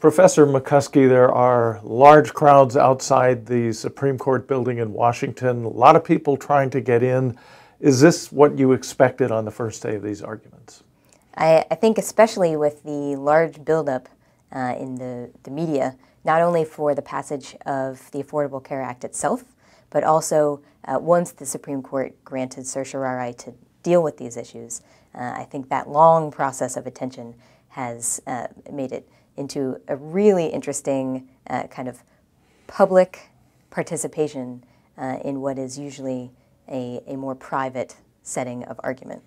Professor McCuskey, there are large crowds outside the Supreme Court building in Washington, a lot of people trying to get in. Is this what you expected on the first day of these arguments? I think especially with the large buildup in the media, not only for the passage of the Affordable Care Act itself, but also once the Supreme Court granted certiorari to deal with these issues, I think that long process of attention has made it into a really interesting kind of public participation in what is usually a more private setting of argument.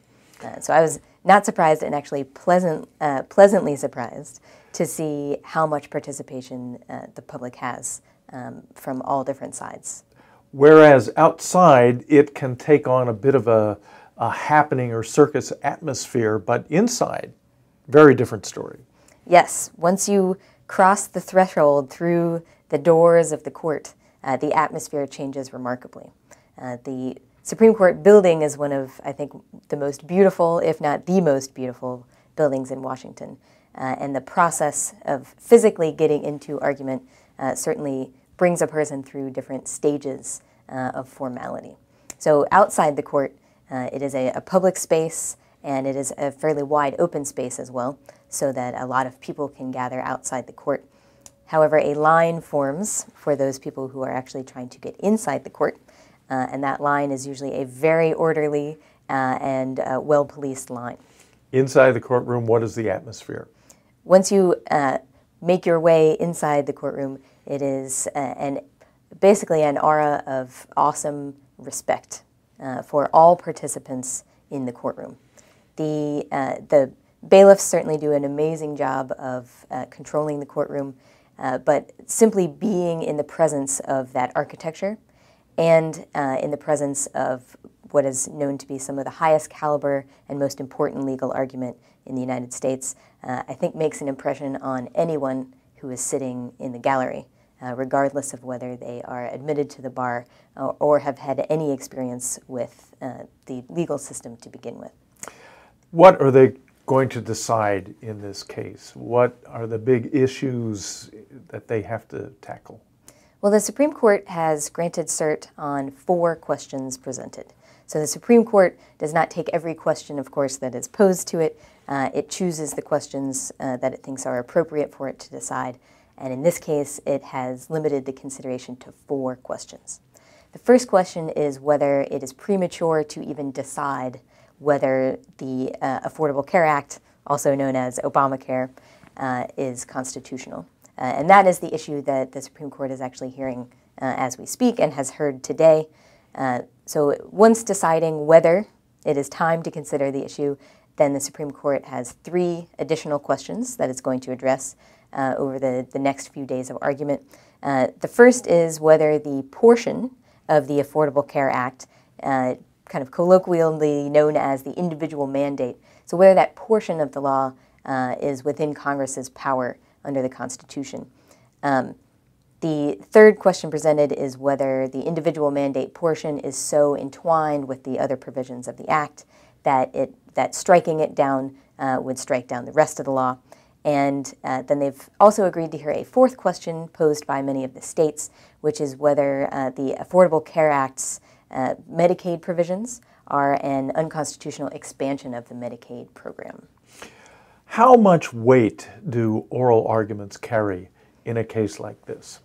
So I was not surprised and actually pleasantly surprised to see how much participation the public has from all different sides. Whereas outside, it can take on a bit of a happening or circus atmosphere, but inside, very different story. Yes, once you cross the threshold through the doors of the court, the atmosphere changes remarkably. The Supreme Court building is one of, I think, the most beautiful, if not the most beautiful, buildings in Washington. And the process of physically getting into argument certainly brings a person through different stages of formality. So outside the court, it is a public space, and it is a fairly wide open space as well, so that a lot of people can gather outside the court. However, a line forms for those people who are actually trying to get inside the court, and that line is usually a very orderly and well-policed line. Inside the courtroom, what is the atmosphere? Once you make your way inside the courtroom, it is basically an aura of awesome respect for all participants in the courtroom. The bailiffs certainly do an amazing job of controlling the courtroom, but simply being in the presence of that architecture and in the presence of what is known to be some of the highest caliber and most important legal argument in the United States, I think makes an impression on anyone who is sitting in the gallery, regardless of whether they are admitted to the bar or have had any experience with the legal system to begin with. What are they going to decide in this case? What are the big issues that they have to tackle? Well, the Supreme Court has granted cert on 4 questions presented. So the Supreme Court does not take every question, of course, that is posed to it. It chooses the questions that it thinks are appropriate for it to decide. And in this case, it has limited the consideration to 4 questions. The first question is whether it is premature to even decide whether the Affordable Care Act, also known as Obamacare, is constitutional. And that is the issue that the Supreme Court is actually hearing as we speak and has heard today. So once deciding whether it is time to consider the issue, then the Supreme Court has 3 additional questions that it's going to address over the next few days of argument. The first is whether the portion of the Affordable Care Act, kind of colloquially known as the individual mandate, so whether that portion of the law is within Congress's power under the Constitution. The third question presented is whether the individual mandate portion is so entwined with the other provisions of the Act that striking it down would strike down the rest of the law. And then they've also agreed to hear a 4th question posed by many of the states, which is whether the Affordable Care Act's Medicaid provisions are an unconstitutional expansion of the Medicaid program. How much weight do oral arguments carry in a case like this?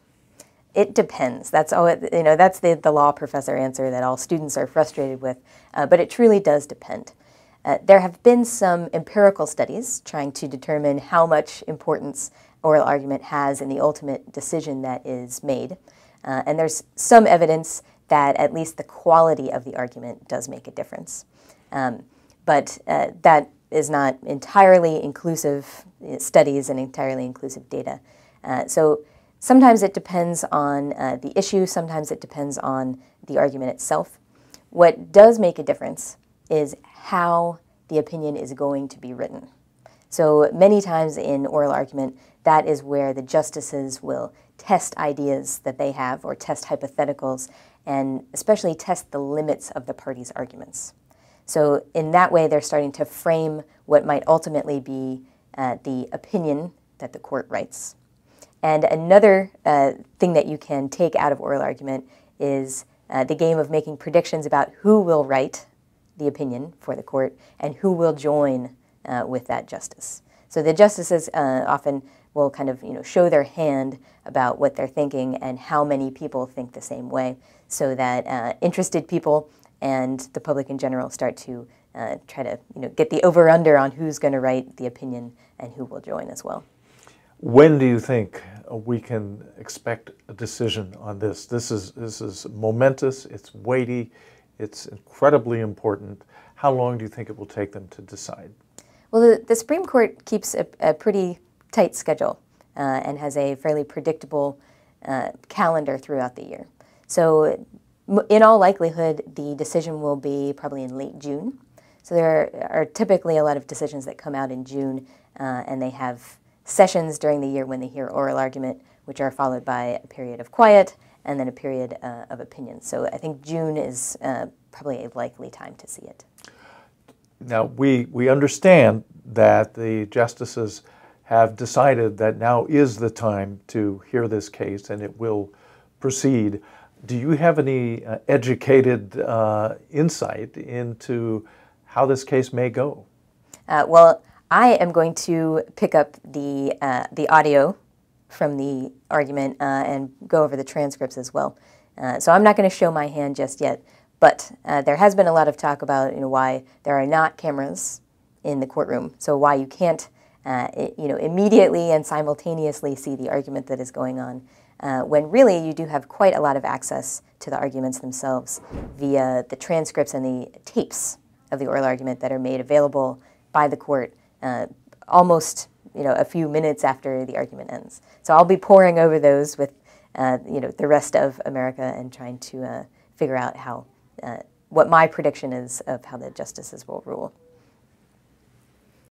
It depends. That's all. That's the law professor answer that all students are frustrated with, but it truly does depend. There have been some empirical studies trying to determine how much importance oral argument has in the ultimate decision that is made, and there's some evidence that at least the quality of the argument does make a difference. But that is not entirely inclusive studies and entirely inclusive data. So sometimes it depends on the issue, sometimes it depends on the argument itself. What does make a difference is how the opinion is going to be written. So many times in oral argument, that is where the justices will test ideas that they have or test hypotheticals and especially test the limits of the parties' arguments. So in that way, they're starting to frame what might ultimately be the opinion that the court writes. And another thing that you can take out of oral argument is the game of making predictions about who will write the opinion for the court and who will join with that justice. So the justices often will kind of show their hand about what they're thinking and how many people think the same way, so that interested people and the public in general start to try to get the over-under on who's going to write the opinion and who will join as well. When do you think we can expect a decision on this? This is momentous, it's weighty, it's incredibly important. How long do you think it will take them to decide? Well, the Supreme Court keeps a pretty tight schedule and has a fairly predictable calendar throughout the year. So in all likelihood, the decision will be probably in late June. So there are typically a lot of decisions that come out in June, and they have sessions during the year when they hear oral argument, which are followed by a period of quiet and then a period of opinion. So I think June is probably a likely time to see it. Now, we understand that the justices have decided that now is the time to hear this case and it will proceed. Do you have any educated insight into how this case may go? Well, I am going to pick up the audio from the argument and go over the transcripts as well. So I'm not going to show my hand just yet, but there has been a lot of talk about why there are not cameras in the courtroom, so why you can't immediately and simultaneously see the argument that is going on, when really you do have quite a lot of access to the arguments themselves via the transcripts and the tapes of the oral argument that are made available by the court almost a few minutes after the argument ends. So I'll be poring over those with the rest of America and trying to figure out what my prediction is of how the justices will rule.